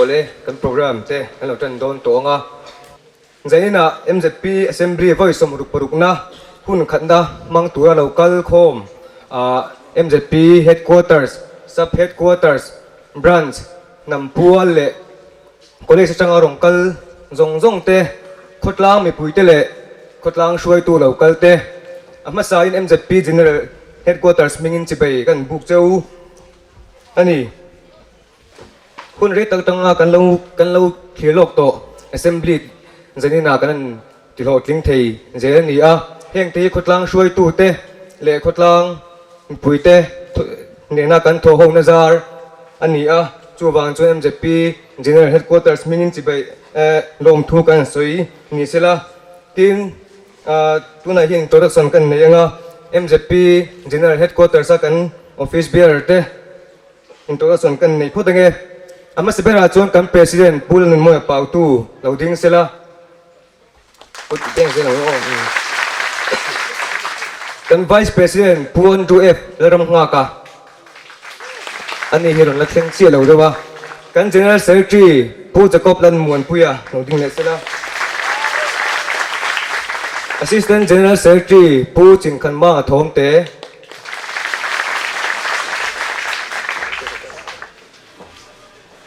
Oleh kan program te kan lo tan don to nga zaina MZP assembly voice somruk paruk na hun khanda mang tura local khom MZP headquarters sub headquarters branch nampual le college changa rongkal zongjong te khotlang mi puite le khotlang shuai tu local te ama sa in MZP general headquarters mingin chibai kan buk cheu ani kun re tak tanga kan lo khilok to assembly zanina kan tilo tling thei je ni a heng te khotlang shuai tu te le khotlang puite ne na kan tho ho na zar ani a chuwang chu MZP general headquarters mingin chibai lom thu kan soi ni sela tin tuna hin introduction kan ne anga MZP general headquarters kan office bearer te introduction kan nei photange ama sibera chon kan president pul nun mo pau tu loading sela Put teng se lo kan vice president puan tu laram nga ka ani hiron la thleng chia lo dewa kan general secretary pu jacob lan muan puya no ding le sela assistant general secretary pu chin khan ma thom te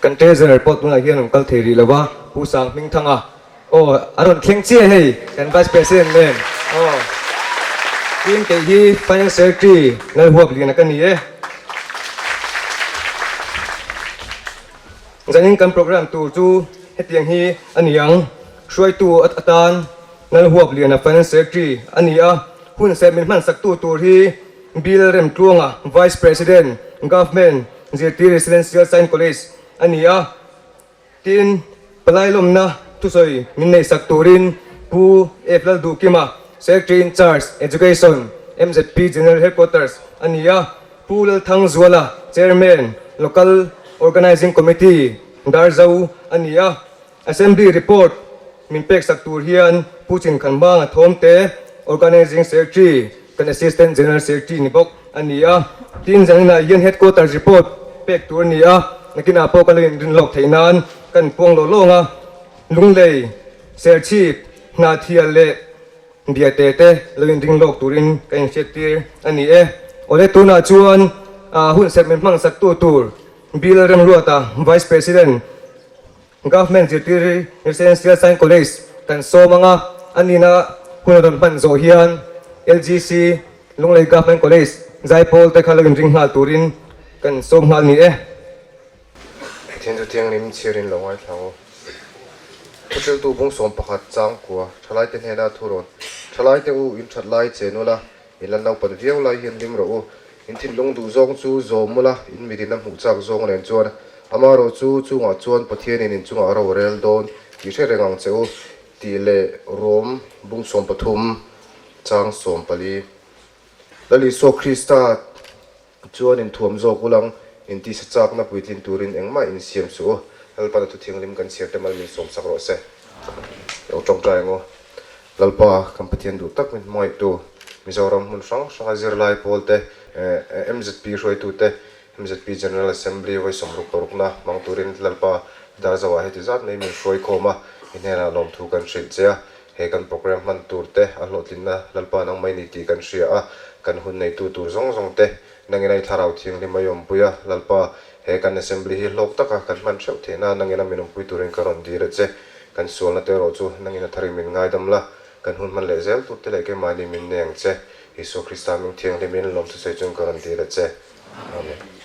kan treasurer pot na hian kal theri lawa pu sang ming thanga aron thleng chia hei kan vice president men tin ke hi finance secretary nal huap lian kan ni zanin kan program tu chu hetiang hi aniang shuai tu atan nal huap lian finance secretary ania hun se min man sak tu hi bill rem tuanga vice president government zirti residential science college ania tin palailom na tu soi min nei sak turin pu eplal du kima secretary in charge education MZP general headquarters ania pulal thang zwala chairman local organizing committee darzau ania assembly report min pek sak tur hian puchin khanba thomte organizing secretary kan assistant general secretary ni bok ania tin janina yen headquarters report pek tur nia nakina po kalin rin lok thainan kan pong lo longa lunglei ser chief na thiale bia te loin ding lok turin kan chetir ani ole tuna chuan hun segment mang sak tu tur bill rem ruata vice president government zirtiri residential science college kan so manga anina hunadon pan zo hian LGC lunglei government college zaipol te khalin ring hal turin kan som hal ni thiên chu thiang lim chirin lo ngai thlang hotel tu bung som pakhat chang kwa thalai te hena thuron thalai te u in that lai chenola ilan nau pan viau lai hian lim ro in thin long du zong chu zomula in midin na mu chak zong len chuan amaro chu chunga chuan pathian in chunga ro rel don ki hre rengang cheu ti le rom bung som pathum chang som pali lali so krista chuan in thuam zo kulang in ti sachak na puitlin turin engma in siam su lalpa tu thianglim kan siar te mal min som sakro se ro chong tai ngo lalpa kampathian du tak min moi tu mizoram mun sang sang azir lai polte MZP roi tu te MZP general assembly voi som ruk na mang turin lalpa da zawa he ti zat nei min roi khoma inhena lom thu kan shil chea he kan program man tur te a hlotlin na lalpa nang mai ni ti kan shia a kan hun nei tu tur zong zong te nanginai tharau thiang li mayom puya lalpa he kan assembly hi lok taka kan man theu thena nangina minum pui turin karon dire che kan sualna te ro chu nangina thari min ngai damla kan hun man le zel tu te le ke mali min neng che Isu Krista min thiang li min lom tu se chung karon dire che amen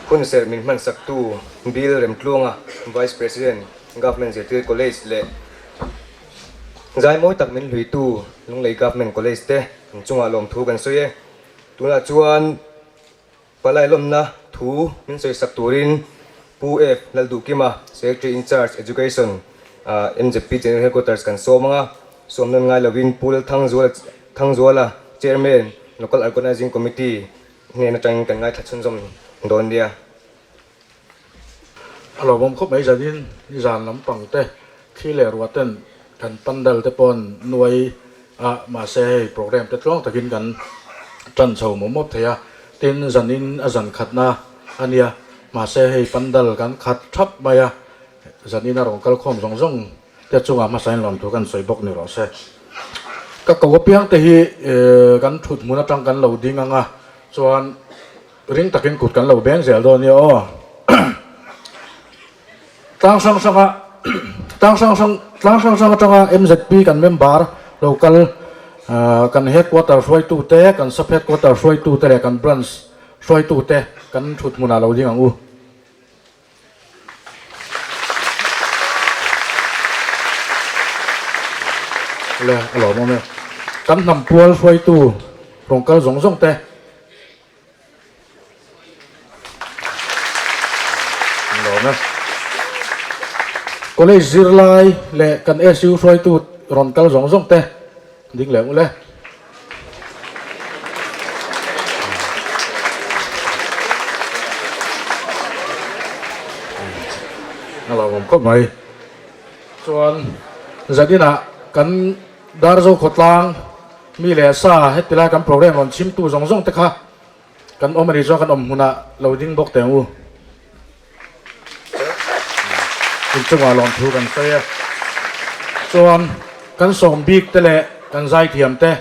hun ser min man sak tu bill rem tlunga vice president government secretary college le zai moi tak min lui tu lung lei government college te chunga lom thu kan soye tuna chuan palai lom na thu min soi sak turin pu f laldu kima secretary in charge education MZP general headquarters kan somanga somnan ngai lovin pul thangzuala chairman local organizing committee nge na tang kan ngai thachun zom don dia alo bom khop mai janin zan lampang te khile ruaten kan pandal te pon nuai ma se program te tlong takin kan chan chho momop theya tin zanin azan khatna ania ma se hei pandal kan khat thap maya zanin arong kal khom zong zong te chunga ma sain lom thu kan soibok ni ro se ka ko piang te hi kan thut muna tang kan lo ding anga chuan ring takin kut kan lo beng zel do ni o tang sang tanga MZP kan member local kan headquarter soi tu te kan sub headquarter soi tu te kan branch soi tu te kan thut muna lo ding angu le alo mo me kan nam pual soi tu rong kal zong zong te lo me college zirlai le kan SU soi tu ron kal zong zong te ding le le alo mo ko mai chuan zadina kan dar zo khotlang mi le sa hetila kan program ron chim tu zong zong te kha kan omari zo kan huna loading bok te u in chunga lon thu kan sai chuan kan som bik te le kan zai thiam te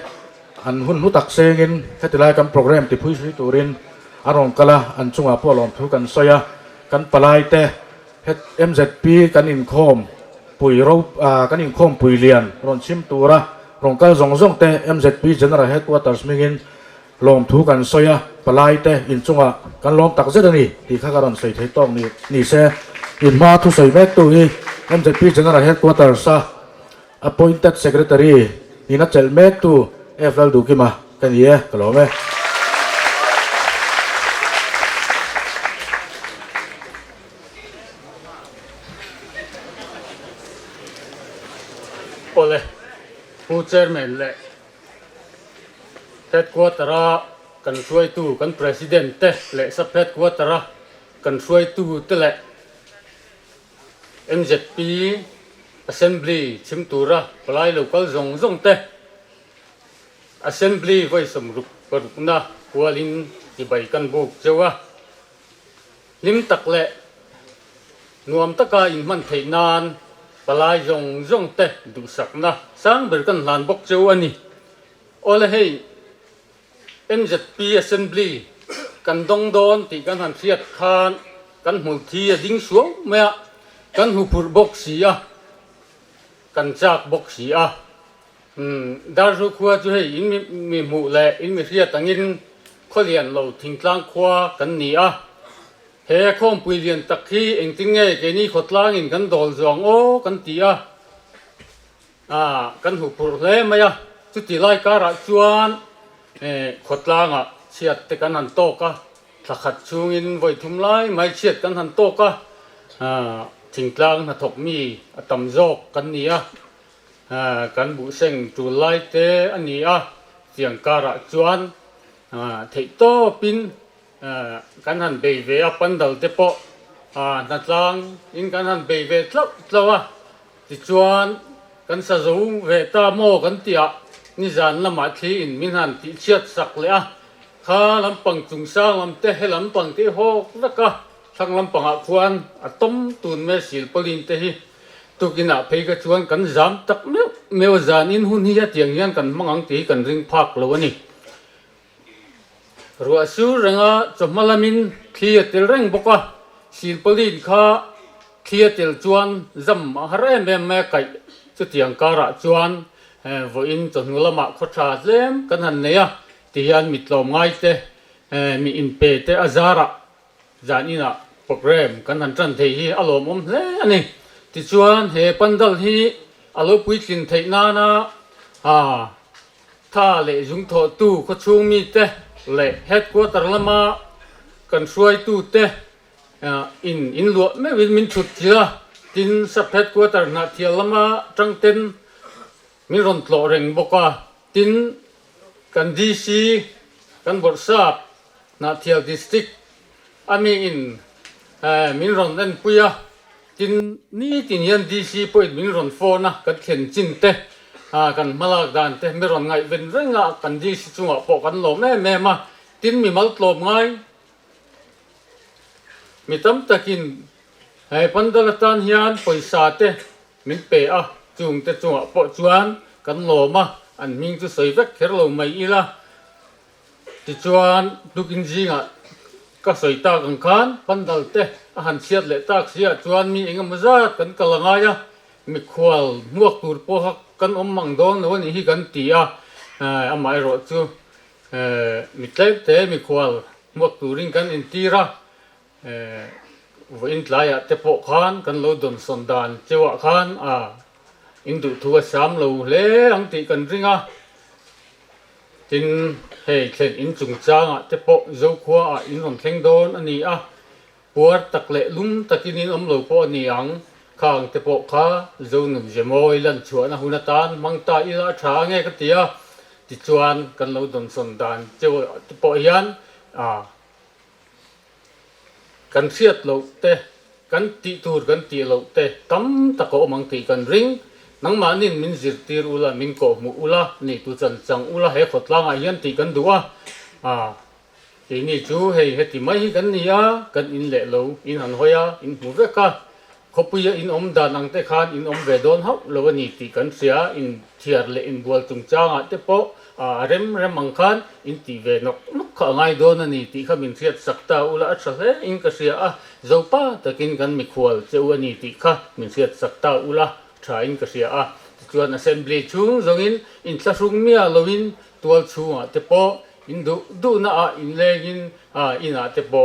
an hun hu tak sengin hetila kan program ti phui sui turin arong kala an chunga po lon thu kan soya kan palai te het MZP kan in khom pui ro kan in khom pui lian ron chim tura rong kal zong zong te MZP general headquarters mingin lom thu kan soya palai te in chunga kan lom tak zet ani ti kha karon sei thei tong ni se in ma thu sei mek tu hi MZP general headquarters sa appointed secretary ina chel mek tu FL du kima kan ye kalome ole hu chairman le headquarter kan suai tu kan president te le sub headquarter kan suai tu te le MZP assembly chimtura palai local zong zong te assembly voi samrup parukna kualin ibai kan buk chewa lim tak le nuam taka in man theinan palai zong zong te du sakna sang ber kan lan bok cheu ani ole hei MZP assembly kan dong don ti kan han thiat khan kan hul thi ding suang maya kan hu pur bok sia kan chak bok sia dar ru khua chu hei in mi mu le in mi thiat angin kholian lo thingtlang khwa kan ni a he khom pui lian takhi engting nge ke ni khotlang in kan dol zong o kan tia kan hu pur hle maya chu ti lai kara chuan khotlang a chiat te kan han to ka thakhat chung in voi thum lai mai chiat kan han to ka thingtlang na thok mi atam jok kan nia kan bu seng tu lai te ani a tiang kara chuan thei to pin kan han bei ve a pandal te po na tlang in kan han bei ve tlawa ti chuan kan sa zo ve ta mo kan tia ni zan lama thi in min han ti chiat sak le a kha lampang chung sang lam te he lampang te ho laka thang lampang a khuan atom tun me sil polin te hi tukina phei ka chuan kan zam tak meu zan in hun hi tiang hian kan mangang ti kan ring phak lo ani ruwa su renga chomalamin thia tel reng boka silpolin kha thia tel chuan zam hare me kai chu tiang kara chuan vo in chonulama khotha lem kan han neya tian mitlom ngai te mi in pe te azara zan ina program kan han tran thei hi alom om hle ani ti chuan he pandal hi alo puitlin thei na na tha le jung tho tu ko chung mi te le headquarter lama kan suai tu te in lo me win min thut chila tin sub headquarter na thial lama tang ten min ron tlo reng boka tin kan DC kan borsap na thial district ami in min ron den puya tin ni tin yan DC point min ron phone na kan khen chin te kan malak dan te mi ron ngai ven renga kan DC chunga po kan lo me ma tin mi mal tlom ngai mi tam takin pandalatan hian poisa te min pe chung te chunga po chuan kan lo ma an ming chu soi vek kher lo mai ila ti chuan dukin jinga ka soi ta kan khan pandal te han siat le tak sia chuan mi engam zat kan kalangaya mi khwal muak tur po ha kan mang don no ni hi kan ti amai ro chu mi tlep te mi khwal muak turin kan in tira in tlaya te po khan kan lo don sondan chewa khan in du thua sam lo le ang ti kan ringa tin hei thlen in chung changa te po zo khwa in ron thleng don ani puar tak le lum takin in lo po ni ang khang te po kha zo num jemoi lan chuana hunatan mangta ila tha nge ka tia ti chuan kan lo don sondan chewa te po hian kan siat lo te kan ti tur kan ti lo te tam tako mang ti kan ring nang manin min zir tir ula min ko mu ula ni tu chan chang ula he khotlang hian ti kan duwa ti ni chu hei heti mai kan nia kan in le lo in han hoya in mu veka khopuya in om da nang te khan in om ve don hau lo ni ti kan sia in thiar le in bual chung changa te po rem mang khan in ti ve nok kha ngai don ani ti kha min thiat sakta ula acha he in ka sia zopa takin kan mi khwal cheu ani ti kha min thiat sakta ula tha in ka sia chuan assembly chung zongin in tlasung mia lovin tual chunga te po in du na in legin ina te po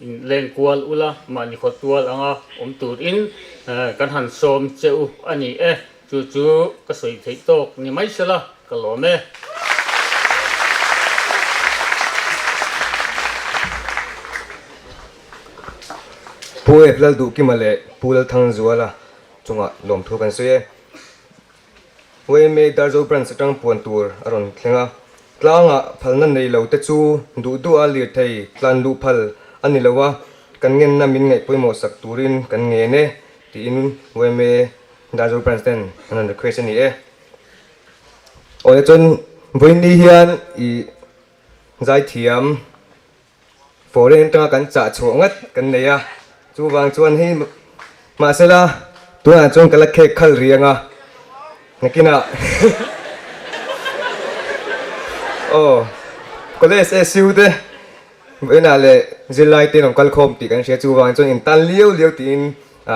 in leng kwal ula mani khotwal anga om tur in kan han som cheu ani chu ka soi thei tok ni mai sala kalome puai plal du ki male pul thang zuala chunga lom thu kan soye we me dar zo pran satang pon tur aron thlenga tlanga phalna nei lo te chu du ali thei tlan lu phal ani lawa kan ngen na min ngai poimo sak turin kan nge ne ti in we me dar zo pran sten anan the question ni oi chon voin ni hian I zai thiam foreign ta kan cha chongat kan neya chu wang chuan hi ma sela tua chong kala khe khal rianga nakina college SU de vena le zilai te nong kal khom ti kan she chu wang chong in tan liu tin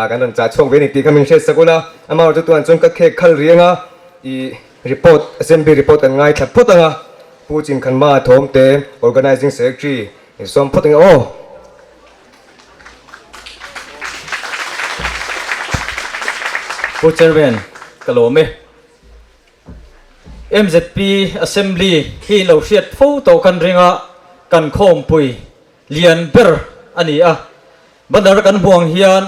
kan don cha chong veni ti kamin she sakula ama tu tuan chong ka khe khal rianga I report assembly report kan ngai thap photanga puchin khan ma thom te organizing secretary som photang Chairman Kalome MZP Assembly hi lo siat pho to kan ringa kan khom pui lian ber ani bandar kan buang hian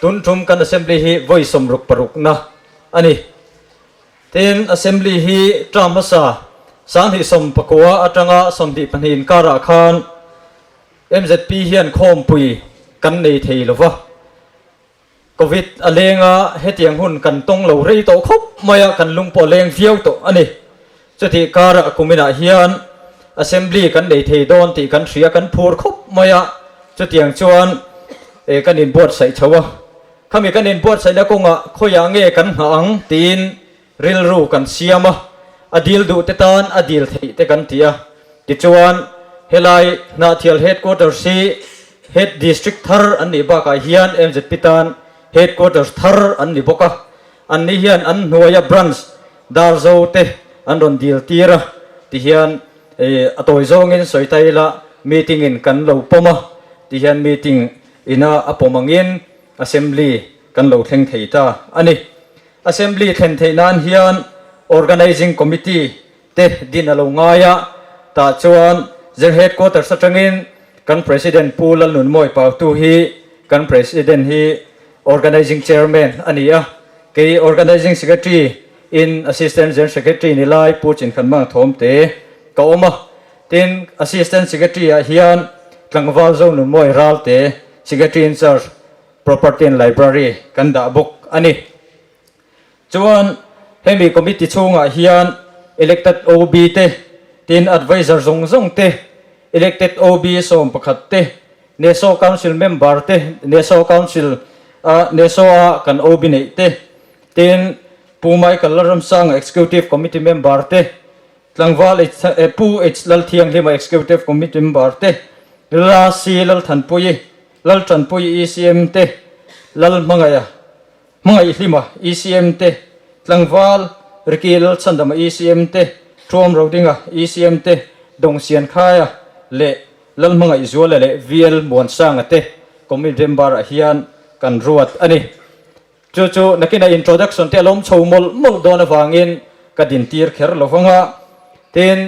tun thum kan assembly hi voi som ruk paruk na ani ten assembly hi tramasa sang hi som pakwa atanga som di panin kara khan MZP hian khom pui kan nei thei lova Covid alenga hetiang hun kan tong lo rei to khop maya kan lungpo leng viau to ani chuti kara kumina hian assembly kan dei thei don ti kan thria kan phur khop maya chutiang chuan kan in board sai chawa khami kan in board sai na konga khoya nge kan hang tin ril ru kan siama adil du te tan adil thei te kan tia ti chuan helai na thial headquarters si head district thar ani ba ka hian MZP tan headquarters thar an ni boka an ni hian an hnuaya branch dar zo te an ron dil tira ti hian atoi zong in soitaila meeting in kan lo poma ti hian meeting ina apomangin assembly kan lo thleng thei ta ani assembly thlen thei nan hian organizing committee te din alo ngaya ta chuan zer headquarters atangin kan president pulal nun moi pau tu hi kan president hi organizing chairman ania ke organizing secretary in assistant general secretary ni lai puchin khan mang thom te ka oma tin assistant secretary a hian tlangwal zo nun moi ral te secretary in charge property and library kan da bok ani chuan hemi committee chunga hian elected OB te tin advisor zong zong te elected OB som pakhat te neso council member te neso council neso kan OB nei te tin pumai kalaram sang executive committee member te tlangwal pu lal thiang lima executive committee member te la si lal thanpui lal thanpui ECM te lal mangai lima ECM te tlangwal rikil chandama ECM te trom rodinga ECM te dongsian khaya le lal mangai zuala le VL mon sanga te committee member hian kan ruat ani chu nakina introduction te lom chomol mol dona wangin kadin tir kher lovanga ten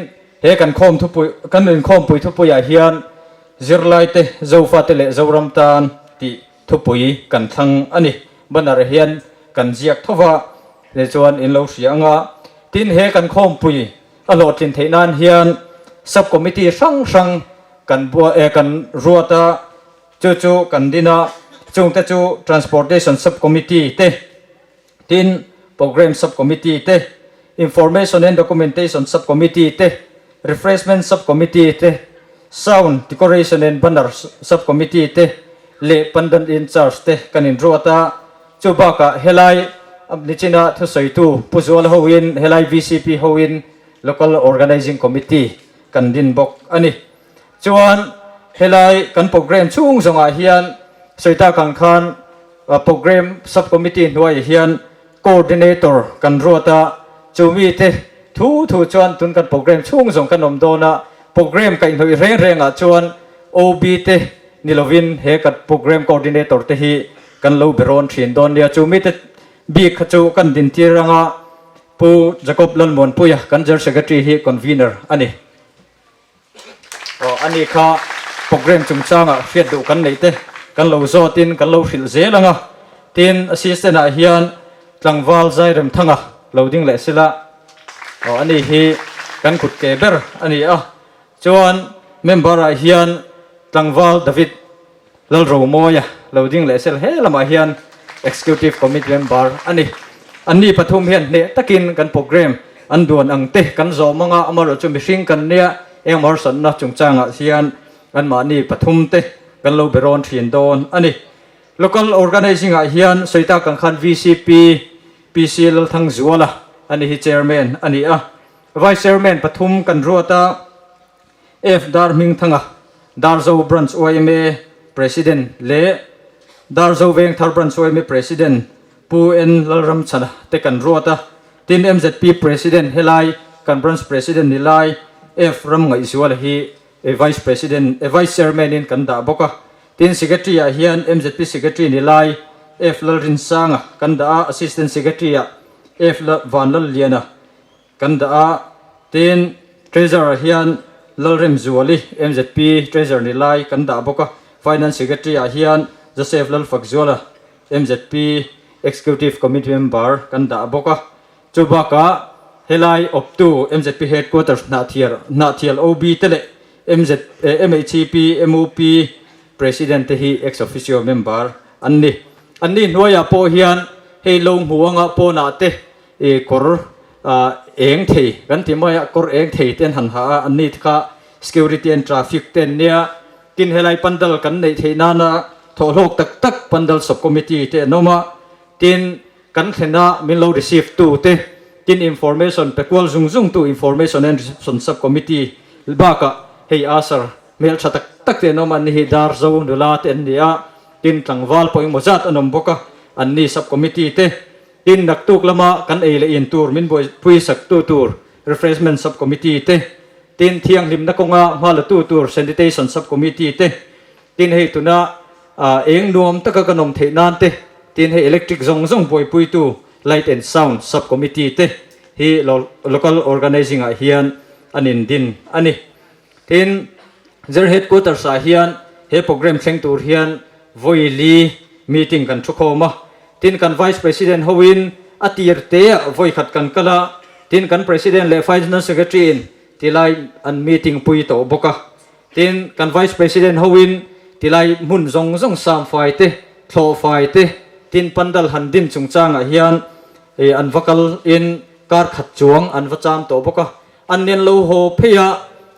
he kan khom thu pui kan in khom pui thu pui a hian zirlai te zofa te le zoram tan ti thu pui kan thang ani banar hian kan ziak thowa le chuan in lo sianga tin he kan khom pui alo tin theinan hian subcommittee sang kan kan ruata chu kan dina chung te chu transportation subcommittee te tin program subcommittee te information and documentation subcommittee te refreshment subcommittee te sound decoration and banner subcommittee te le pandan in charge te kanin ruata chu baka helai nichina thu soitu puzwal hoin helai VCP hoin local organizing committee kan din bok ani chuan helai kan program chung zonga hian soita kan khan program subcommittee nuai hian coordinator kan ruata chumi te thu chuan tun kan program chung zong kan om dona program kai noi reng a chuan OB te nilovin he kat program coordinator te hi kan lo beron thin don nia chumi te bi khachu kan din tiranga pu Jacob Lalmon puya kan general secretary hi convener ani ani kha program chungchanga fiat du kan nei te kan lo zo tin kan lo fil zelanga tin assistant a hian tlangwal zairem thanga loading le sila ani hi kan khut ke ber ani a chuan member a hian tlangwal David lalro moya loading le sel he lama hian executive committee member ani pathum hian ne takin kan program an duan ang te kan zo manga amaro chu mihring kan nia engmar san na chungchanga hian an mani pathum te kan lo beron thin don ani local organizing a hian soita kan khan VCP PCL thang zuala ani hi chairman ani a vice chairman pathum kan ruata F Darming thanga Darzo branch OMA president le Darzo Veng Thar branch OMA president Pu En Lalram Chana te kan ruata tin MZP president helai kan branch president nilai F Ram ngai zuala hi a vice president a vice chairman in kan da boka tin secretary a hian MZP secretary nilai F Lalrin Sanga kan da assistant secretary a F Van Lal Liana kan da tin treasurer hian Lalrem Zuali MZP treasurer nilai kan da boka finance secretary a hian Joseph Lal Fakzuala MZP executive committee member kan da boka chubaka helai up to MZP headquarters na thial OB tele MHCP MOP president hi ex officio member anni noya po hian hei long huanga po na te e kor eng thei kan ti moya kor eng thei ten han ha anni kha security and traffic ten nia kin helai pandal kan nei theina na tholok tak pandal subcommittee te noma tin kan thena min lo receive tu te tin information pekwal zung tu information and reception subcommittee baka hei asar mel tak te noma ni hi dar zo nula te nia tin tlangwal po mozat anom boka anni subcommittee te tin naktuk lama kan eile in tur min boy pui sak tu tur refreshment subcommittee te tin thiang lim na konga mal tu tur sanitation subcommittee te tin hei tuna eng nuam taka kanom the nan te tin hei electric zong zong poi pui tu light and sound subcommittee te hi local organizing a hian anin din ani tin zer headquarters a hian he program thleng tur hian voili meeting kan thukhoma tin kan vice president hoin atir te voi khat kan kala tin kan president le finance secretary in tilai an meeting pui to boka tin kan vice president hoin tilai mun zong zong sam fai te thlo fai te tin pandal handin chungchang a hian an vakal in kar khat chuang an vacham to boka an nen lo ho pheya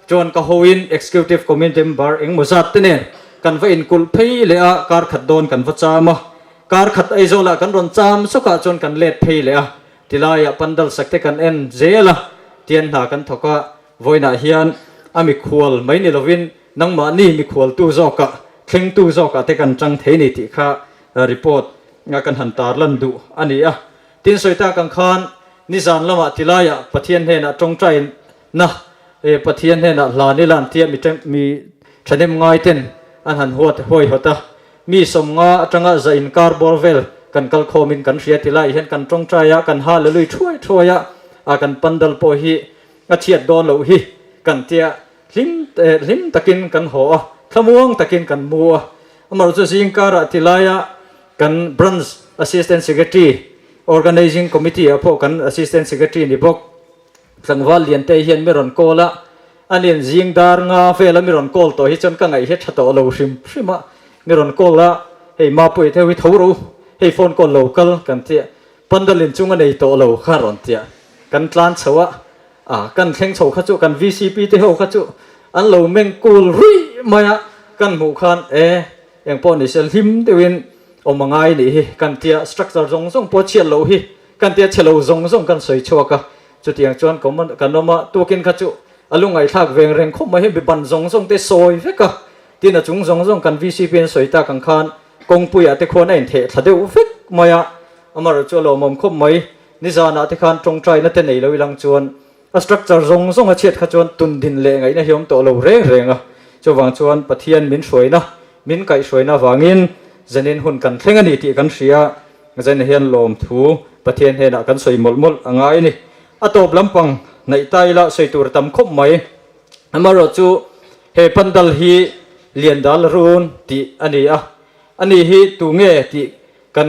chon ka hoin executive committee member eng mozat te nen kan va in kul phei le a kar khat don kan vachama kar khat ai zola kan ron cham soka chon kan let phei le a tilai pandal sakte kan en zela tian na kan thoka voina hian ami khual mai ni lovin nangma ni mi khual tu zoka thleng tu zoka te kan chang thei ni ti kha report nga kan han tar lan du ani a tin soita kan khan ni zan lama tilaya pathian he na tong trai na pathian he na la ni lan tia mi thanem ngai ten an han hot hoi hota mi som nga atanga za in kar borvel kan kal khomin kan ria tilai hen kan tong trai ya kan ha le lui thuai thuaya a kan pandal po hi a chiat don lo hi kan tia lim takin kan ho thamuang takin kan mua amar chu sing kara tilaya kan branch assistant secretary organizing committee apo kan assistant secretary ni bok sangwal lian te hian meron kola anin jingdar nga fela meron kol to hi chon ka ngai he thato lo shima meron kola hei ma pui the wi thoro hei phone call local kan tia pandalin chunga nei to lo kharon tia kan tlan chawa kan thleng chho kha chu kan vcp te ho kha chu an lo meng kul ri maya kan mu khan eng pon ni sel him te win omangai ni hi kan tia structure zong zong po chial lo hi kan tia chelo zong zong kan soi chuaka chu tiang chuan common kanoma token kha chu alungai thak veng reng khom ma hi bi ban zong zong te soi veka tina chung zong zong kan vcp en soita kan khan kongpuya te khona in the thadeu vek maya amar chu lo mom khom mai ni zana te khan tong trai na te nei lo ilang chuan a structure zong zong a chet kha chuan tun din le ngai na hiom to lo reng renga chu wang chuan pathian min hroina min kai hroina wangin zanin hun kan thlenga ni ti kan ria zan hian lom thu pathian hena kan soi mol mol angai ni atop lampang nei tai la soi tur tam khop mai amaro chu he pandal hi lian dal run ti ani hi tu nge ti kan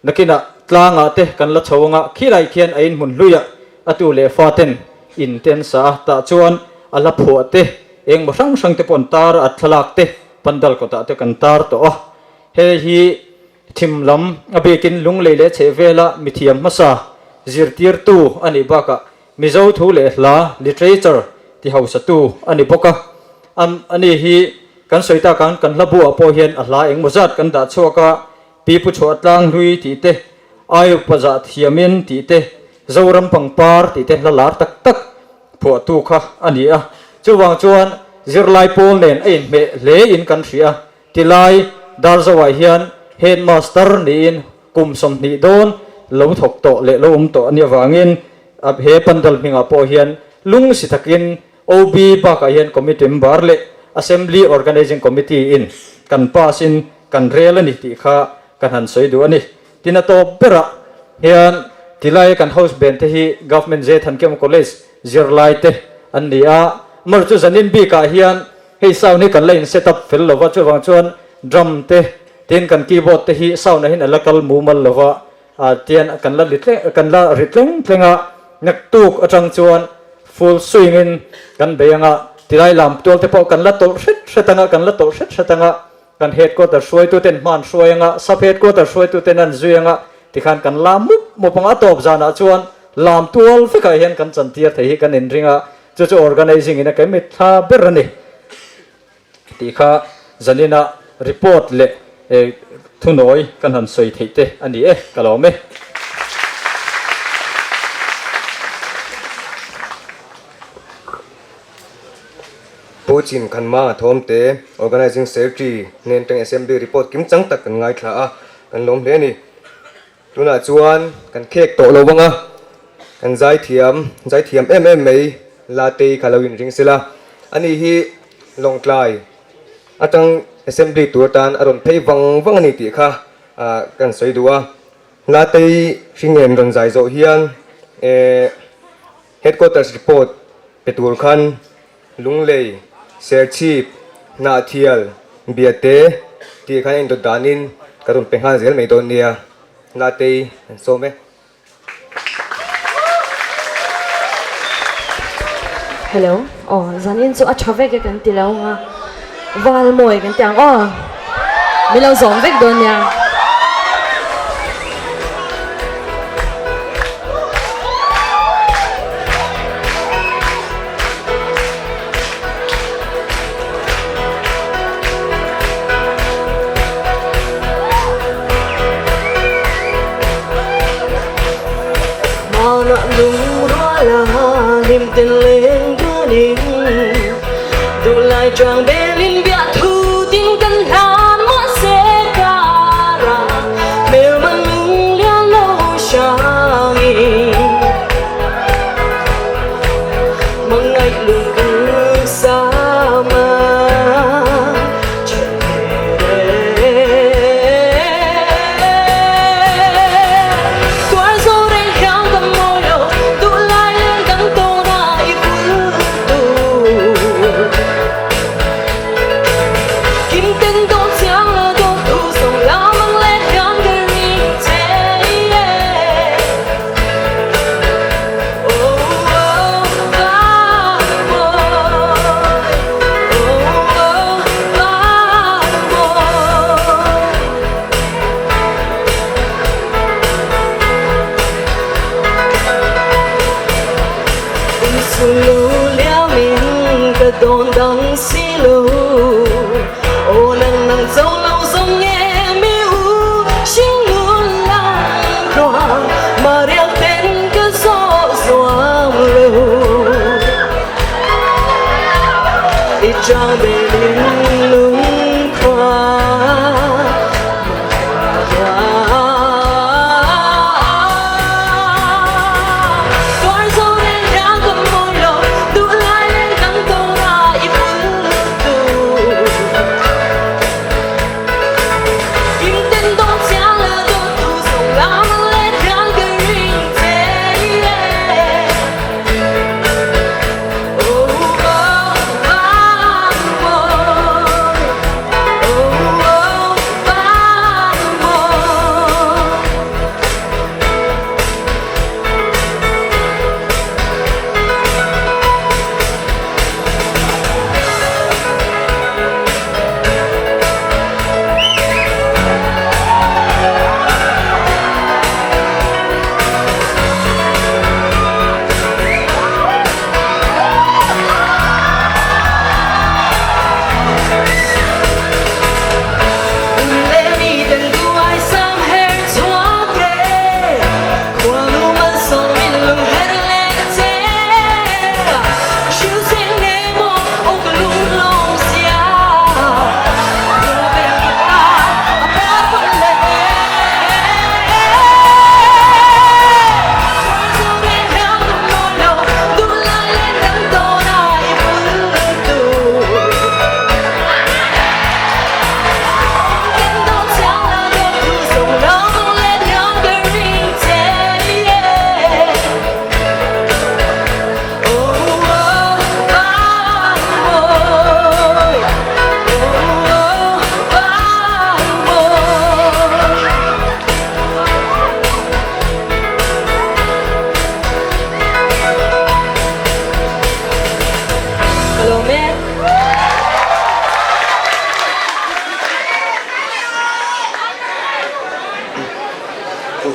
nakina tlanga te kan la chawanga khilai khian ain mun luya atu le faten inten sa ta chuan ala phu te eng ma sang te pon tar athlak te pandal ko ta te kan tar to he hi thimlam abekin lung leile chevela mithiam masa zirtir tu ani baka mizo thu le hla literature ti hausa tu ani boka ani hi kan soita kan labu apo hian ahla eng mozat kan da chuaka pi pu chho atlang hlui ti te ayu paza thiamin ti te zoram pangpar ti te lalar tak tak phu tu kha ani a chuwang chuan zirlai pol nen ein me le in kan ria tilai dar zawai hian headmaster ni in kum som ni don lo thok to le lo to ani wangin ab he pandal minga po hian lung sithakin ob ba ka hian committee member le assembly organizing committee in kan pasin kan rel ani ti kha kan han soi du ani tina to pera hian tilai kan house ben te hi government je than kem college zirlai te an nia mar chu zanin bi ka hian hei sau ni kan line setup fel lova chu wang chuan drum te tin kan keyboard te hi sound na hin alakal mumal lova tian kan la litle kan la ritleng tlenga nak tuk atang chuan full swing in kan beanga tilai lam tol te po kan la tol setanga kan la tol setanga kan headquarter suai tu ten man suayanga sub headquarter suai tu ten an zuanga tikhan kan lam mo panga top jana chuan lam tol feka hian kan chantiar thei kan in ringa chu organizing in a kemit tha berani tikha zanina report le thunoi kan han soi theite ani kalome Pochin kan ma thom te organizing secretary nen teng assembly report kim chang tak kan ngai thla a kan lom le ni tuna chuan kan khek to lo wanga kan zai thiam em mei la te khalawin ring sila ani hi long tlai atang assembly tur tan aron phei wang ani ti kha kan soi duwa la tei hringen ron zai zo hian headquarters report petur khan lunglei ser chief na thial biate ti khan in do danin karun penghan zel mei don nia la tei so me hello zanin chu a thave ke kan tilau nga wal moi kan tiang mi lo zom vek don nia lung rõ là niềm tin lên đưa đi đủ lại choàng bên in vẽ thu tiếng căn hàn mất sẽ cả ra mèo mà lung lia lâu sang mong ngày lung cứ xa mà đồn đằng xí lù ô nắng nắng dâu lâu dông nghe mi u xin luôn lang croang mà đeo tên cứ gió xoang lù đi trang bên lung khoa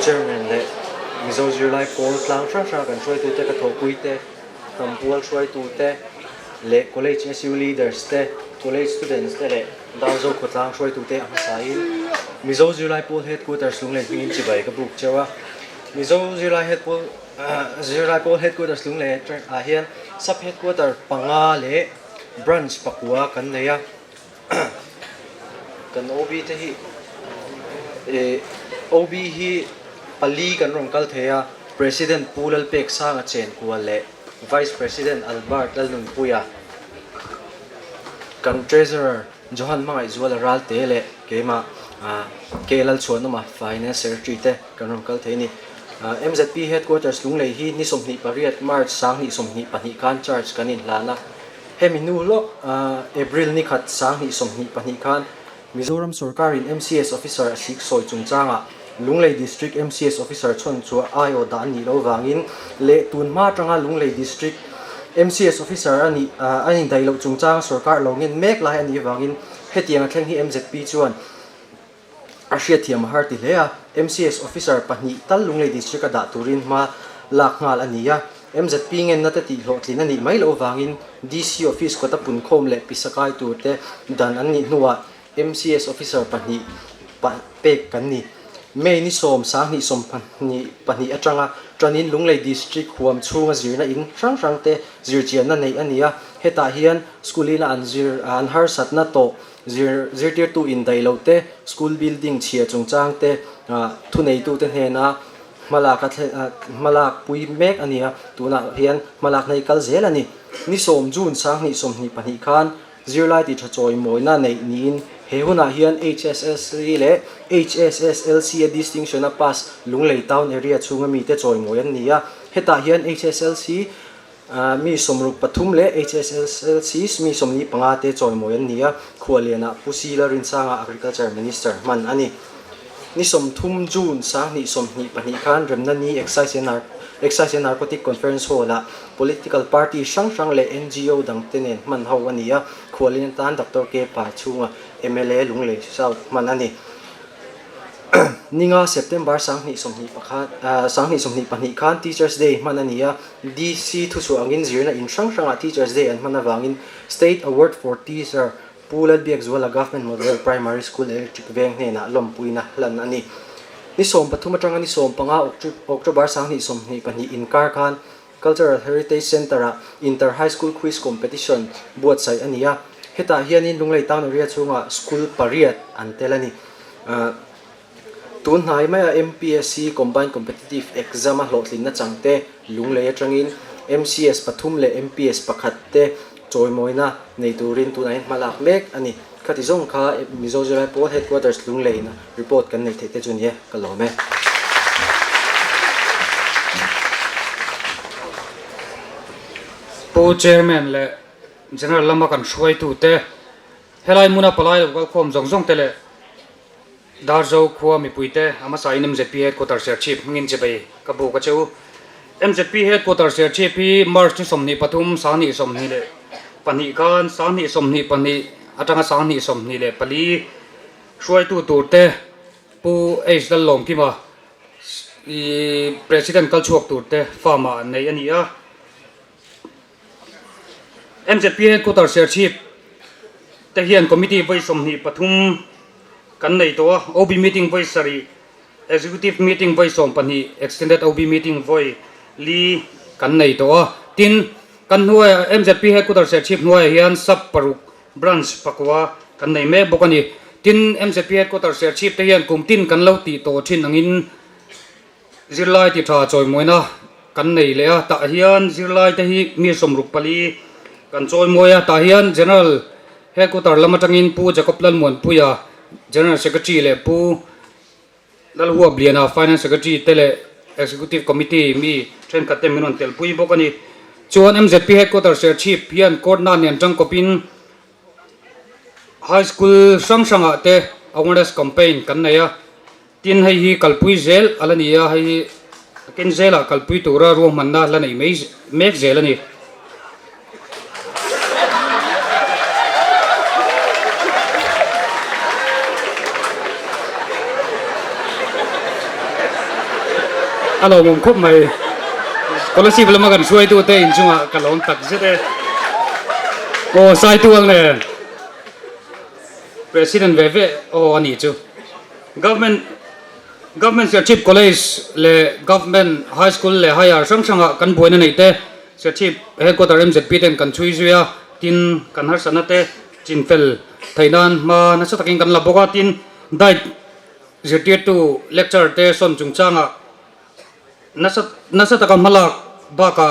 Chairman le mizo July Paul tlang tra kan troi tu te ka thokui te kam pual troi tu te le college SU leaders te college students te le dazo ko tlang troi tu te ang sai mizo July Paul headquarters lung le hin chi bai ka buk chawa mizo July Paul headquarters lung le a hian sub headquarter panga le branch pakua kan le ya kan OB te hi OB hi Ali kan rong kal thea President Pulal Pek sang a chen kuale Vice President Albert Lalnun Puya kan Treasurer Johan mangai zual ral te le ke ma kelal chuan ma finance secretary te kanron kal theini MZP headquarters lunglei hi ni somni pariat March sang ni somni pani kan charge kanin lana heminu lo April ni khat sang ni somni pani kan Mizoram Sarkarin MCS officer asik soi chungchanga Lunglei district MCS officer chon chu ayo da ni lo wangin le tun ma tanga Lunglei district MCS officer ani dai lo chungchang sarkar longin mek lai ani wangin hetiang thleng hi MZP chuan Asia thiam har ti lea MCS officer pani tal Lunglei district ada turin ma lakngal ania MZP ngen na ti lo tlin ani mai lo wangin DC office ko ta pun khom le pisakai turte dan ani nuwa MCS officer pani pek kan ni May ni som sang ni som pani atanga tranin Lunglei district huam chunga zirna in sang te zirchian na nei ania heta hian skulina an har satna to zirtir tu in dailo te school building chia chungchang te thunei tu te hena malak pui mek ania tuna hian malak nei kal zel ani ni som jun sang ni som ni pani khan zirlai ti thachoi moina nei nin hehuna hian HSSC le HSSLC distinction a pass Lunglei town area chunga mi te choi moyan nia heta hian HSLC mi somruk pathum le HSSLC mi somni panga te choi moyan nia khualiana pusila rin sanga agriculture minister man ani ni som thum jun sang ni som ni pani khan remna ni excise and narcotic conference hola political party sang le NGO dang tenen man ho ania khualin tan Dr. K pa chunga MLA Lunglei South manani ninga September sang ni somni pani khan Teachers Day manania DC thusu angin zirna in sang Teachers Day and manawangin State Award for Teacher Pulad biak zwala Government Model Primary School electric veng hena lompuina lan ani ni som pathuma tanga ni som panga October sang ni somni pani inkar khan Cultural Heritage Center Inter High School Quiz Competition buat sai ania heta hianin Lunglei town area chunga school pariat antelani tun hai maya MPSC combined competitive exam a hlotlin na changte Lunglei atangin MCS pathum le MPS pakhat te choi moina nei turin tunai malak mek ani khati zong kha Mizoram Port headquarters Lunglei na report kan nei thete chunie kalome po chairman le general lama kan shwai tu te helai muna palai lo khom zong tele darzo khuwa mi puite ama sai MZP headquarters chief ngin che bai ka bu ka cheu MZP headquarters chief hi march ni somni pathum sani somni le pani kan sani somni pani atanga sani somni le pali shwai tu te pu age dal lom ki ma i president kal chuak tu te farma nei ania MZP headquarters chief te hian committee voi somni pathum kan nei to OB meeting voi sari executive meeting voi som pani extended OB meeting voi li kan nei to tin kan huwa MZP headquarters chief huwa hian sub paruk branch pakwa kan nei me bokani tin MZP headquarters chief te hian kumtin kan lo ti to thin angin zirlai ti tha choi moina kan nei le a ta hian zirlai te hi mi somruk pali kan choi moya ta hian general headquarter lamatangin pu Jacob Lalmon puya general secretary le pu lalhuwa bliana finance secretary tele executive committee mi train katem minon tel pui bokani chuan MZP headquarter chief hian court na nian tang kopin high school sanga te awareness campaign kan naya tin hai hi kalpui zel alania hai ken zela kalpui tura ro manna lanai mek zelani alo mong khop mai scholarship lama kan suai tu te in chunga kalong tak zete o sai tu ang ne president veve o ani chu government chief college le government high school le higher sanga kan boina nei te chief headquarter MZP ten kan chui zuya tin kan har sanate chinfel thainan ma na sa taking kan laboka tin dai zetier tu lecture te son chungchanga nasa taka malak baka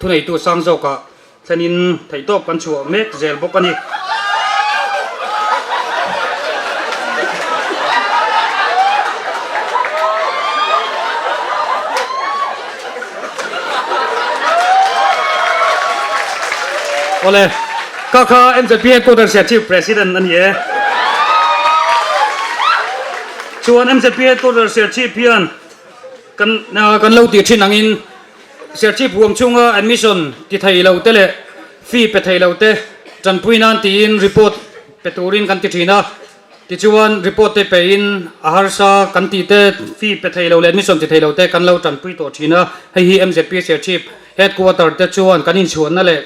thunei tu sangzo ka thanin thaitop kan chu mek zel bokani เลยก็คือ MZP Headquarter Chief President อันนี้ส่วน MZP Headquarter Chief เพียนกันเราติดชินังอินChief ห่วงช่วง admission ที่ไทยเราเตะเลยฟรีไปไทยเราเตะจันพุยนันตีน report ไปตูรินกันติดชินะที่ชวน report ไปอินอาหารซากันตีเตะฟรีไปไทยเราเลย admission ที่ไทยเราเตะกันเราจันพุยตัวชินะให้ฮี MZP Chief Headquarter เตะชวนกันอินชวนนั่นแหละ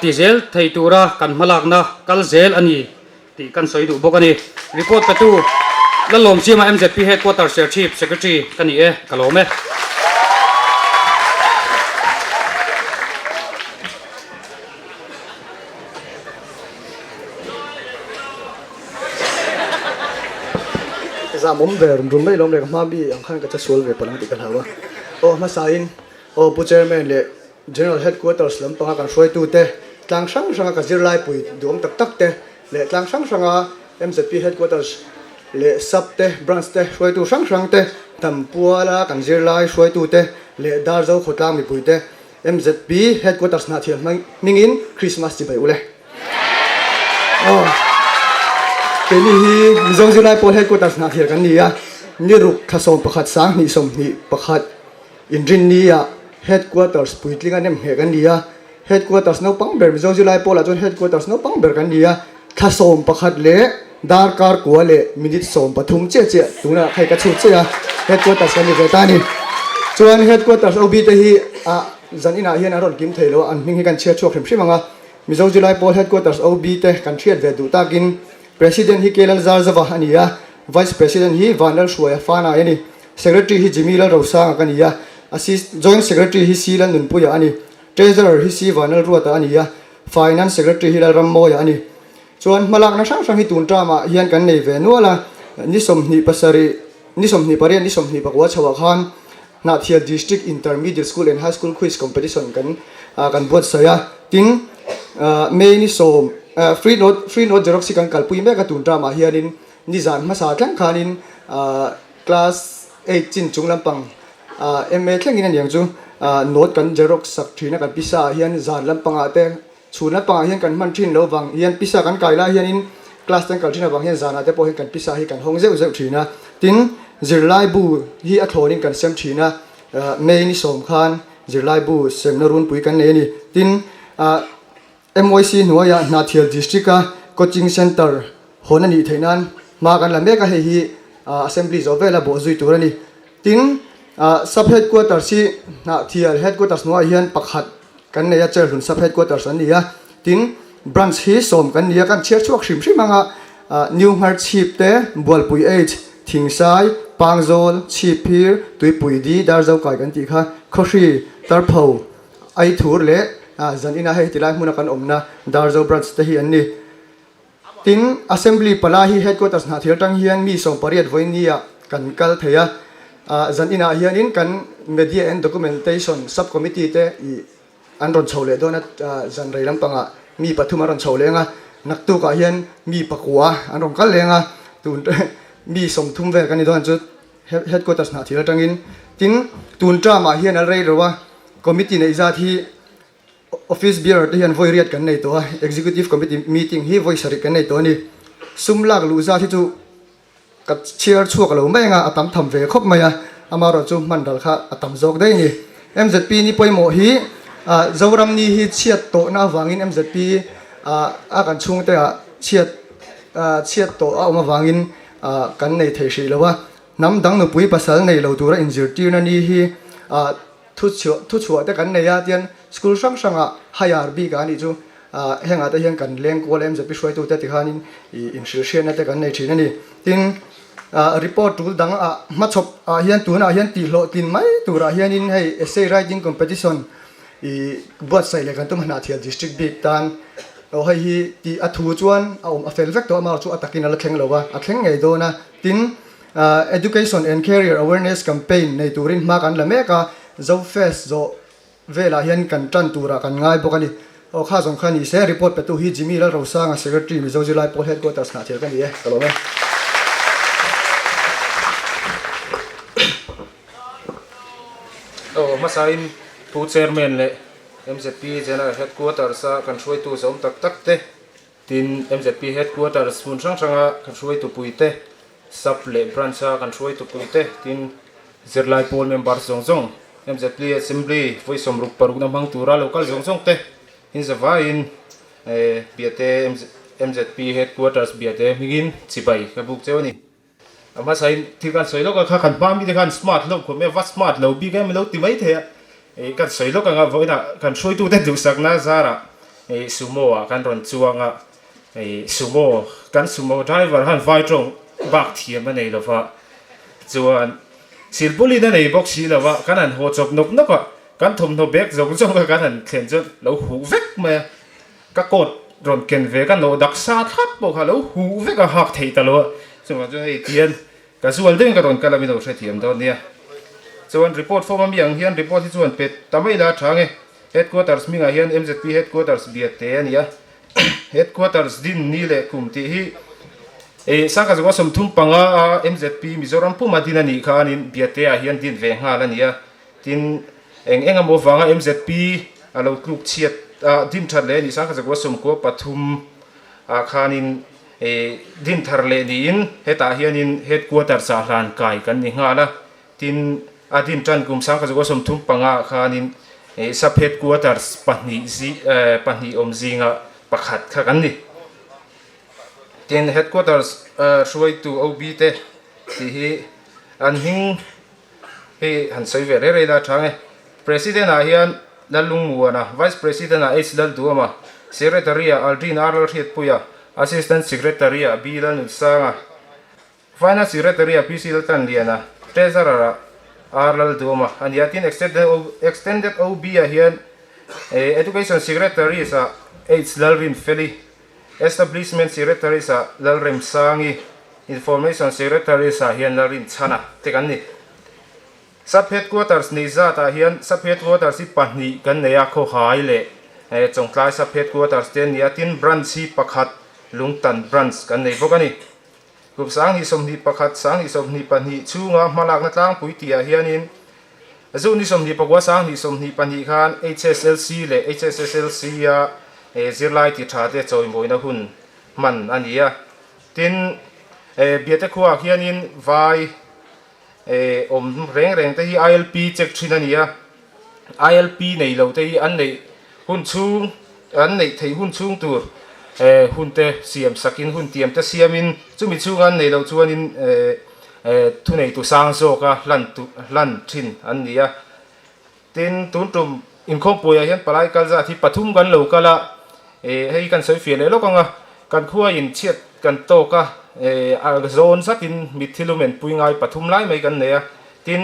ที่เซลไทยตัวระกันมาลักนะกัลเซลอันนี้ที่กันสวยดูบอกกันนี่ report ไปตูแล้วลมชีมา MZP Headquarter Chief Secretary กันนี่กันลมจะมุ่งเดิมรุ่มไม่ล้มเลยก็มาบีอังคันก็จะสวลเวปนังติกันแล้วโอ้มาสายผู้เจอแมนเลย General Headquarters ลำปางกันช่วยตูเตะกลางช่างช่างก็จะไล่ปุยดวงตักเตะเลยกลางช่างช่างMZP Headquarters เลยซับเตะ branch เตะช่วยตูช่างเตะทำปัวละกันจะไล่ช่วยตูเตะเลยดาร์เจ้าขดลางมีปุยเตะ MZP Headquarters นาทีมิงอินคริสต์มาสจีไปอุเลยเป็นที่มิจงจุไลโพลเฮดกูตัดนาทีกันนี่นี่รุกขสมประคัดสังนี่สมนี่ประคัดอินรินนี่เฮดกูตัดปุยตลิกันเนี่ยเหกันนี่เฮดกูตัดนปังเบอร์มิจงจุไลโพลจนเฮดกูตัดนปังเบอร์กันนี่ขสมประคัดเละดาร์การกัวเละมินิสมปฐุมเจ๊ตัวน่ะใครกระชุดเจ๊เฮดกูตัดกันนี่เวตานี่ส่วนเฮดกูตัดเอาบีเตฮีจันอินาเฮียนอารอนกิมเทโลอันมิงให้กันเชียร์ช่วยเข้มใช่มั้งมิจงจุไลโพลเฮดกูตัดเอาบีเตกันเชียร์เวดูตากินPresident hi Kelal Zarzava ania Vice President hi Vanal Shuaya Fana ani Secretary hi Jimila Rosa kania Assist Joint Secretary hi Silan Nunpuya ani Treasurer hi Si Vanal Ruata ania Finance Secretary hi Rammoya ani chuan malak na sang sang hi tuntra ma hian kan nei ve nuala nisom ni pasari nisom ni parian nisom ni pakwa chawa khan na thial district intermediate school and high school quiz competition kan buat saya tin May ni som free note Xerox kan kalpui me ka tuntra ma hianin nizan ma sa tlang khanin class 8 chin chunglampang MA thlengin an yang chu note kan Xerox sak thina kan pisa hian zan lampanga te chuna pa hian kan man thin lo wang hian pisa kan kaila hianin class tan kal thina wang hian zana te po hian kan pisa hi kan hong zeu zeu thina tin zirlai bu hi a thlonin kan sem thina May ni som khan zirlai bu sem na run pui kan ne ni tin MYC Nuaya Nathial District Coaching Center Honani Thainan Makan la meka hi assembly zovela bo zui turani tin sub headquarters si Nathial headquarters Nuaya hian pakhat kan ne ya chair hun sub headquarters an nia tin branch hi som kan nia kan chair chuak hrim hrimanga New Heart Chief te Bualpui 8 Thingsai Pangzol Chief Pir Tuipui di Darzau kai kan ti kha Khoshi Tarpho ai thur le zan ina hei tilai hmuna kan omna Darzo branch te hi anni tin assembly pala hi headquarters na thir tang hian mi som pariat voinia kan kal theya zan ina hian in kan media and documentation subcommittee te I anron chhole dona zan reilam panga mi pathuma ron chholenga naktu ka hian mi pakwa anron kal lenga tun mi som thum ve kan don chu headquarters na thir tangin tin tun tra ma hian al rei rowa committee nei za thi office beer te hian voi riat kan nei to executive committee meeting hi voi sari kan nei to ni sumlak lu za thi chu ka chair chuak lo mai nga atam tham ve khop maya amaro chu mandal kha atam jok dei ni MZP ni poimo hi zoram ni hi chiat to na wangin MZP a kan chung te chiat to a ma wangin kan nei thei hri lowa nam dang nu pui pasal nei lo tura injir tir na ni hi thu chua te kan nei ya tian school sang hayar bi ka ni chu henga te hian kan leng ko lem ZP shoi tu te ti khanin in shrian na te kan nei thin ani tin report tul dang ma chop hian tu na hian ti hlo tin mai tura hian in hei essay writing competition buat sai le kan tum na thial district big tan o hei hi ti athu chuan a fel vek to ma chu atakin ala thleng lowa a thleng ngei do na tin education and career awareness campaign nei turin ma kan la meka zo fest zo vela hian kan tran tura kan ngai bokani o kha jong khani se report pe tu hi Jimmy la rosa nga secretary mi zo julai pol headquarters na thel kan ni kalome masain pu chairman le MZP general headquarters sa kan shuai tu som tak tak te tin MZP headquarters mun sang sanga kan shuai tu puite sub le branch sa kan shuai tu puite tin zirlai pol member zong zong MZP assembly voi som ruk paruk na mang tura local zong zong te in zava in biate MZP headquarters biate migin chibai ka buk cheu ni ama sai thi kan soi lo ka kan pa mi de kan smart lo ko me va smart lo bi ga me lo ti mai the kan soi lo ka nga voina kan soi tu te du sak na zara sumo a kan ron chuanga sumo kan sumo driver han vai trong bak thiam ma nei lo fa chuan silpuli na nei box si lo wa kan an ho chop nok nok kan thum no bek zong zong ka kan an khen chu lo hu vek ma ka kot ron ken ve kan lo dak sa thap bo ka lo hu vek a hak thei ta lo chuan chu hei tian ka zual ding ka ron kala mi lo se thiam do nia chuan report form mi ang hian report hi chuan pet tamai la thange headquarters mi nga hian MZP headquarters biate ania headquarters din ni le kum ti hi saka zo som thum panga MZP Mizoram puma din ani khanin biate a hian din ve nga la nia tin eng amo wanga MZP alo kluk chiat din that le ni saka zo som ko pathum khanin din thar le ni in heta hianin headquarters a hlan kai kan ni nga la tin adin tran kum sang ka zo som thum panga khanin sub headquarters pahni omzinga pakhat kha kan ni tin headquarters shuai tu OB te ti hi an hing he han sai ve re la thange president a hian lalung muana vice president a h dal duama secretary a aldrin arl het puya assistant secretary a bilal nusanga finance secretary a pc tan liana treasurer arl duama and yatin extended OB a hian education secretary sa h lalvin feli establishment secretary sa lalrem sangi information secretary sa hian lalrin chana tekan ni sub headquarters ni za ta hian sub headquarters si pahni kan neya kho hai le chongklai sub headquarters ten yatin branch si pakhat lungtan branch kan nei bokani gup sang hi somni pakhat sang hi somni pahni chunga malak na tlang pui tia hianin azu ni somni pakwa sang ni somni pahni khan HSLC le HSSLC ya zirlai ti tha te choi moina hun man ania tin biate khuwa hianin vai om reng te hi ILP check thin ania ILP nei lo te hi an nei hun chung an nei thei hun chung tur hun te siam sakin hun tiam te siamin chumi chung an nei lo chuanin thu nei tu sang zo ka lan thin an nia tin tun tum in khom puya hian palai kalza thi pathum gan lo kala hei kan soi fiele lo kanga kan khuwa in chiat kan to ka zone satin mithilumen puingai pathum lai mai kan neya tin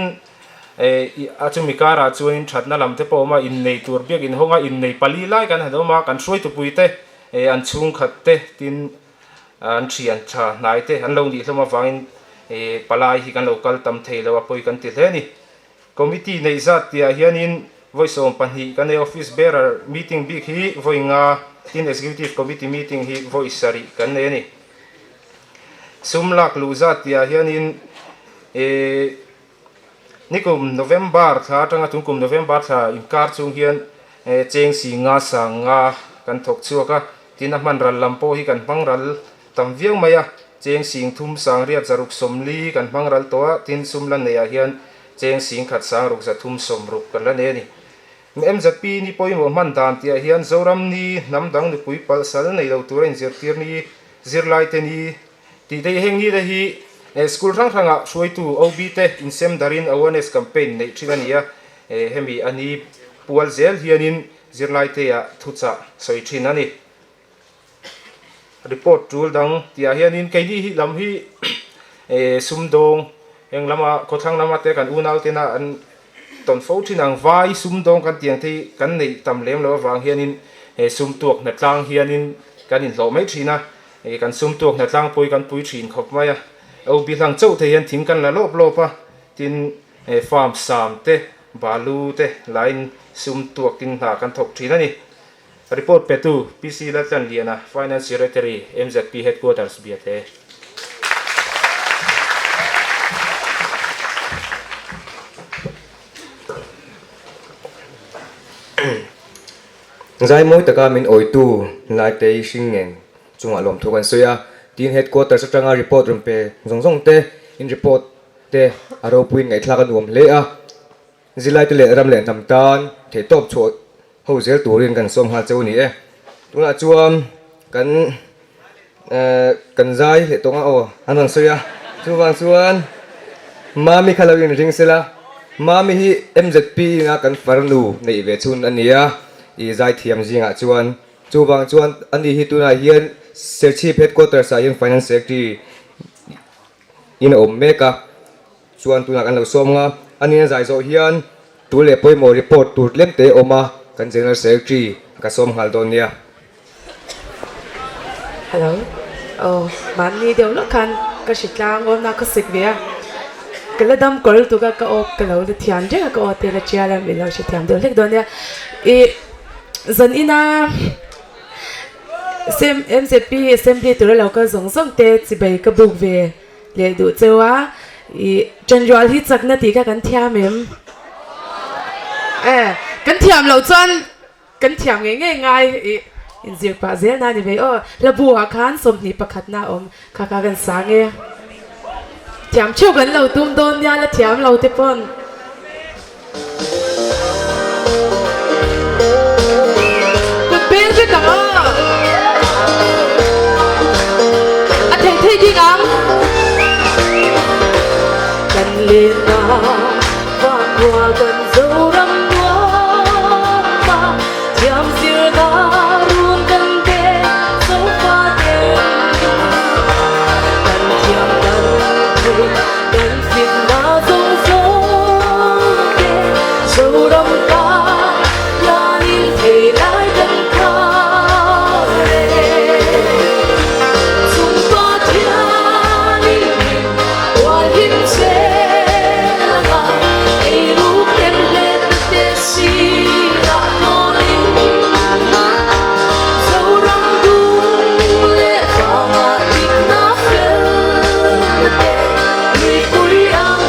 achumi kara chuin thatna lamte pawma in nei tur biak in honga in nei pali lai kan hadoma kan soi tu puite an chung khatte tin an thian tha naite an lo ni hloma wangin palai hi kan local tam theilo apoi kan ti hle ni committee nei zat tia hianin voice on panhi kan office bearer meeting big hi voinga tin executive committee meeting hi voice sari kan ne ni sumlak luzat tia hianin nikum november tha tanga tungkum november tha inkar chung hian cheng si nga sanga kan thok chuaka tin man ral lampo hi kan pangral tam viang maya cheng sing thum sang ria zaruk somli kan pangral towa tin sumlan neya hian cheng sing khat sang ruk za thum somruk kan la ne ni MZP ni poimo man dan tia hian zoram ni namdang ni pui pal sal nei lo turen zirtir ni zirlai te ni ti dei heng ni de hi school rang ranga shuai tu OB te insem darin awareness campaign nei thilania hemi ani pual zel hianin zirlai te ya thucha soi thin ani report tool dang tia hianin keini hi lam hi sumdong eng lama kothang lama te kan unal te na an ton fo thinang vai sumdong kan tiang thi kan nei tam lem lo wang hianin sum tuak na tlang hianin kan in lo mai thina kan sum tuak na tlang pui kan pui thin khop maya au bi thang chau the hian thing kan la lop lopa tin farm sam te balu te line sum tuak tin ha kan thok thina ni report petu PC la tan liana finance secretary MZP headquarters biate zai moi taka min oi tu lai te singen chunga lom thu kan soya tin headquarters atanga report rumpe zong te in report te aro puin ngai thlak anuam le a zilai te le ram le nam tan the top chho ho zel turin kan som ha cheu ni e tuna chuam kan zai le tonga o anang soya chuwang chuan mami khalawin ring sela mami hi MZP nga kan farnu nei ve chun ania i zai thiam zinga chuan chuwang chuan ani hi tuna hian chief headquarters a hian finance secretary in meka chuan tuna kan lo som nga ani zai zo hian tu le poimo report tur lem te oma kan general secretary ka som hal don nia hello man ni deu lo kan ka shitlang om na ka sikvia kala dam kol tu ka op kala de thian je ka o te la chiala mi lo shi thiam de lek don ya e zan ina sem MZP assembly tu lo ka zong te chi bai ka buk ve le du chewa i general hi chak na ti ka kan thiam em kan thiam lo chuan kan thiam ngai in zir pa zel na ni ve la buwa khan som ni pakhat na om ka kan sange thiam chu kan lo tum don ya la thiam lo te pon ku ben je ka a thei thei ding am kan le na va qua kan zo ram wa ma thiam zir na run kan te so fa te kan thiam kan thei kan fin na zo zo te so ram ka la ni thei lai kan kha re sum pa thiam ni wa him se ma ei ru ken le te si la no in so ram du le fa ma ik na fel te ni kuri ang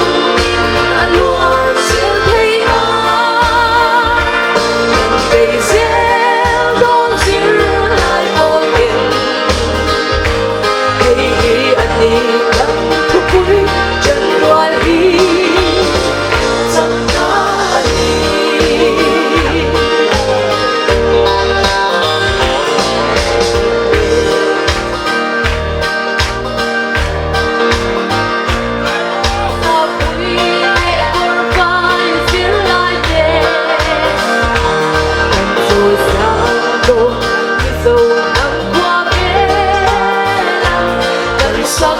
aluan sil thei a be zel don zir lai on in hey ani lam thu kuri jan wal hi sakani Sắc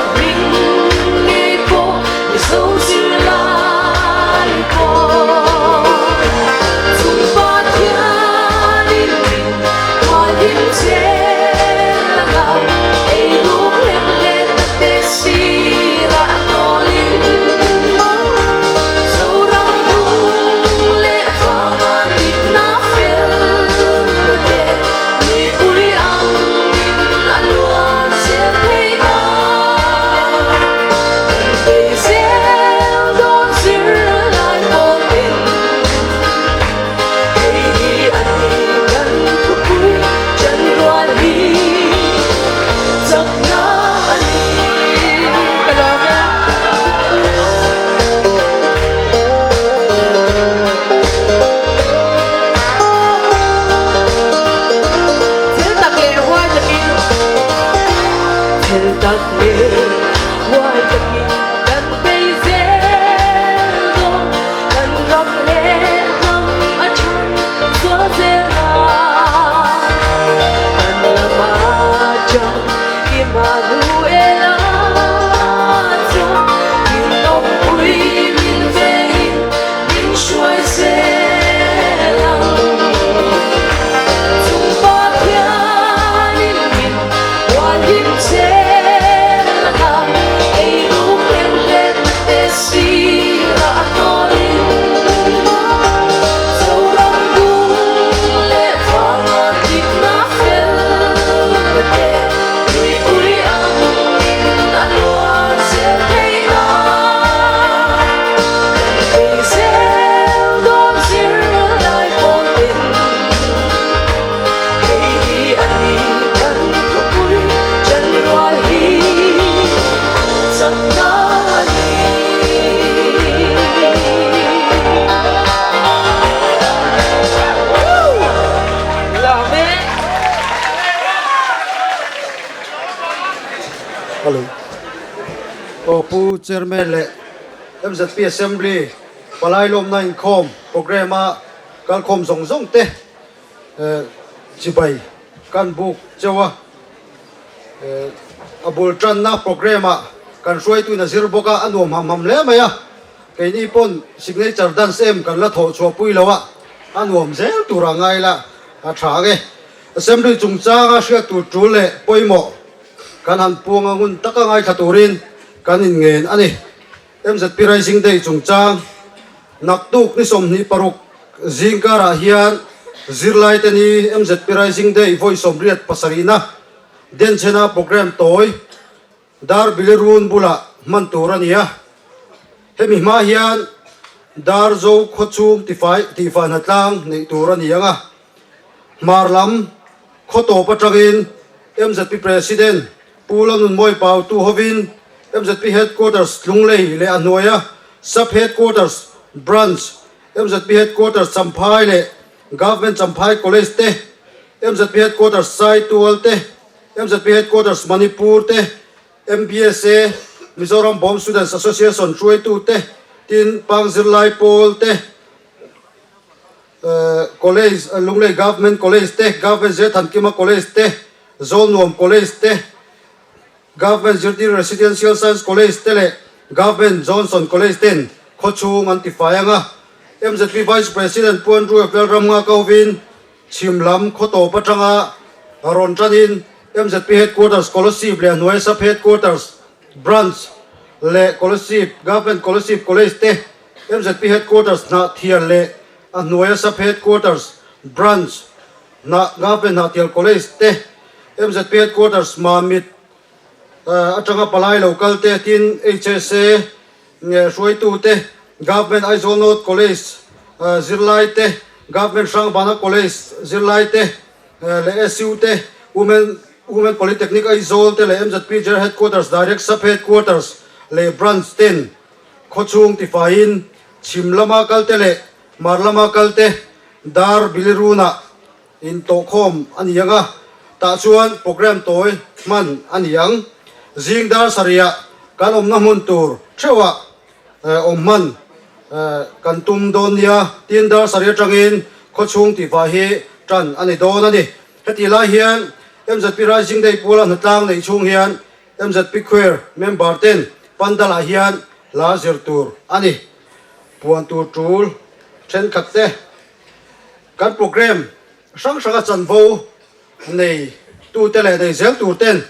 Love it. Hello. Pu chairman le MZP assembly palai lom na in khom program a kal khom zong zong te chibai kan buk chawa abul tran na program a kan roi tu na zir boka anom ham le maya ke ni pon signature dance em kan la tho chua pui lawa anom zel tu rangai la a tha ge assembly chung cha ga sia tu tu le poimo kan han puang angun taka ngai thaturin kan in ngen ani MZP Rising Day chung chang naktuk ni som ni paruk zingkara hian zirlai te ni MZP Rising Day voice of riat pasarina den chena program toy dar bilirun bula man turania hemi ma hian dar zo khochum ti fa na tlang nei turania nga marlam khoto patangin MZP president pulang nun moi pau tu hovin MZP headquarters lunglei le anoya sub headquarters branch MZP headquarters champhai le government champhai college te MZP headquarters sai tual te MZP headquarters manipur te MBSA Mizoram Bomb Students Association chuai tu te tin pangzirlai pol te college lunglei government college te government je thankima college te zonom college te Government Zirti Residential Science College tele Government Johnson College ten khochung antifayanga MZP Vice President Puan Ru Apel Ramnga Kauvin Chimlam khoto patanga ron tranin MZP Headquarters Scholarship le Noi Sub Headquarters Branch le Scholarship Government Scholarship College te MZP Headquarters na thial le Noi Sub Headquarters Branch na Government na thial College te MZP Headquarters Mamit atanga palai local te tin HSA nge roi tu te government Aizonot College zirlai te government Sangbana College zirlai te le SU te women polytechnic Aizol te le MZP Ger headquarters direct sub headquarters le branch 10 khochung ti fain chimlama kal te le marlama kal te dar biliruna in tokhom anianga ta chuan program toy man aniang Zingdar Saria kan omna muntur chewa omman kan tum donia tindar Saria tangin khochung ti fa hi tran ani don ani heti la hian MZP Rising Day pula natlang nei chung hian MZP Queer member ten pandala hian la zirtur ani puan tu tul chen khatte kan program sang sanga chanvo nei tu tele nei zel tur ten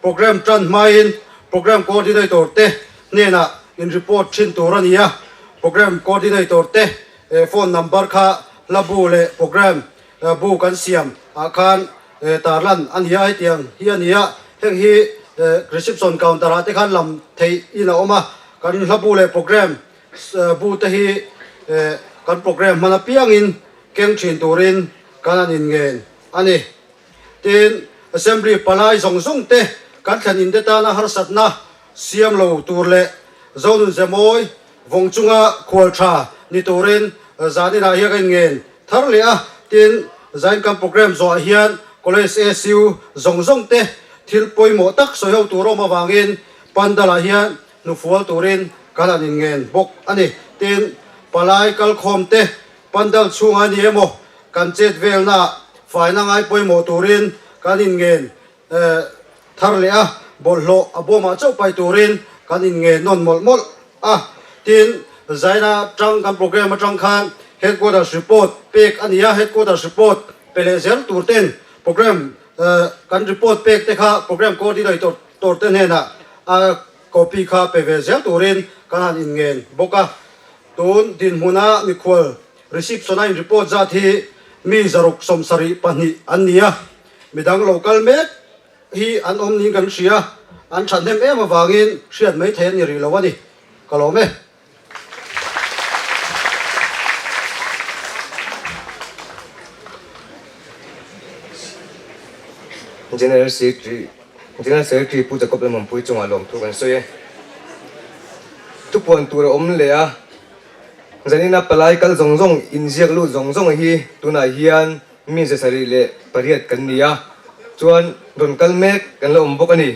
program tran main program coordinator te nena in report chin turania program coordinator te phone number kha labu le program bu kan siam akhan tarlan ania tiang hiania heng hi reception counter ate khan lam thei ina oma kan labu le program bu te hi kan program mana piang in keng chin turin kanan in ngen ani tin assembly palai zong zong te kan than in deta na har satna siam lo turle zonun zemoi wongchunga khwaltha ni turin zani na hi kan ngen tharle a tin zain kam program zo hian college SU zong zong te thil poimo tak soyo turo ma wangin pandala hian nu fual turin kanan in ngen bok ani tin palai kal khom te pandal chunga ni emo kan chet velna faina ngai poimo turin kanin ngen tharle a bollo aboma chau pai turin kanin nge non mol mol a tin zaina tang kan program atang khan headquarters report pek ania headquarters report pelezer turten program kan report pek te kha program coordinator torten hena a copy kha pelezer turin kanan in ngen boka tun din huna ni khwal reception line report za thi mi zaruk somsari pani ania midang local met hi an om ning kan sia an thanem em awangin hriat mai the ni ri lawani kalome General Secretary Puja Kopla Mampui Chunga Lom Tu Kan Soye tu puan tu om le a zanina palai kal zong zong inziak lu zong zong hi tuna hian mi se sari le pariat kan nia chuan ron kal mek kan lo om bok ani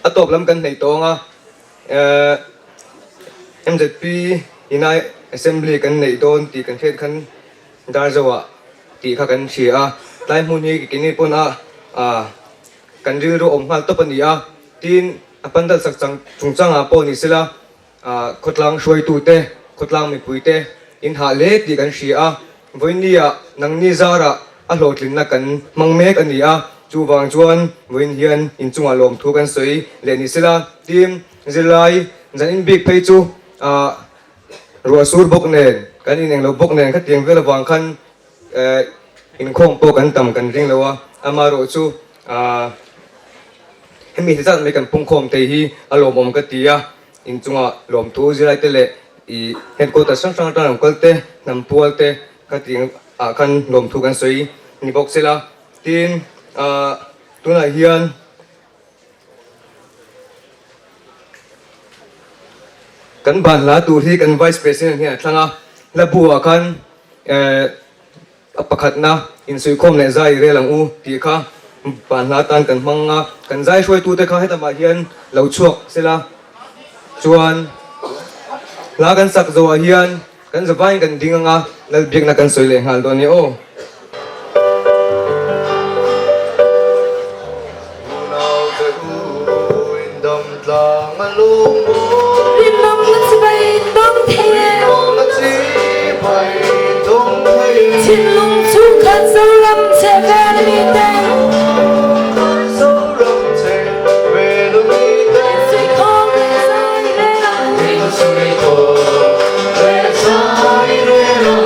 atop lam kan nei tonga MZP inai assembly kan nei don ti kan khet khan dar zawa ti kha kan chia lai mun hi kini pon a kan ril ro om hal to pania tin apandal sak chang chungchang a po ni sila khotlang shoi tu te khotlang mi pui te in ha le ti kan chia voinia nang ni zara a hlotlin na kan mangmek ania chu wang chuan voin hian in chunga lom thu kan soi le ni sila tim zilai zan in big phei chu rua sur bok nen kan in eng lo bok nen kha tiang vela wang khan in khong po kan tam kan ring lawa amaro chu hemi thizat me kan pung khom te hi alom om ka tia in chunga lom thu zilai te le I headquarters sang sang tan kol te nam pual te ka ting kan lom thu kan soi ni bok sela tin tuna hian kan ban la tu hi kan vice president hi thlanga la buwa kan pakhat na in sui khom le zai re lang u ti kha ban la tan kan manga kan zai shoi tu te kha hetama hian lo chuak sela chuan la kan sak zo hian kan zawai kan dinganga lal biak na kan soi le ngal do ni o Rim nong na chi bay dong theo Chin lung chu khat sâu lâm che về lu mi tên Suy khong le sai le lang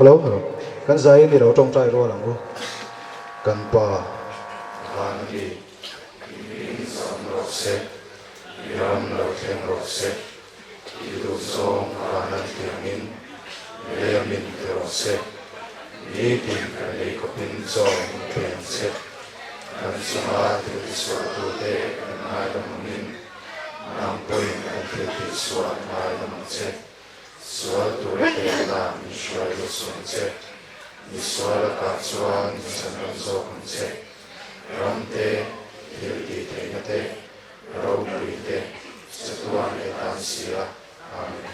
hello kan zai ni ro tong trai ro lang u kan pa van đi in som ro se yam lo thêm ro se idu song vanan tiangin leamin te ro se ni tin ka le ko pin song pen se kan suma tu so tu te mai dam min nam poin kan te so mai dam se so tu te la mi shoi lo son se mi so la ka chuan mi san zo kan se ram te thil ti te na te ro pui te satuan e tan sia amen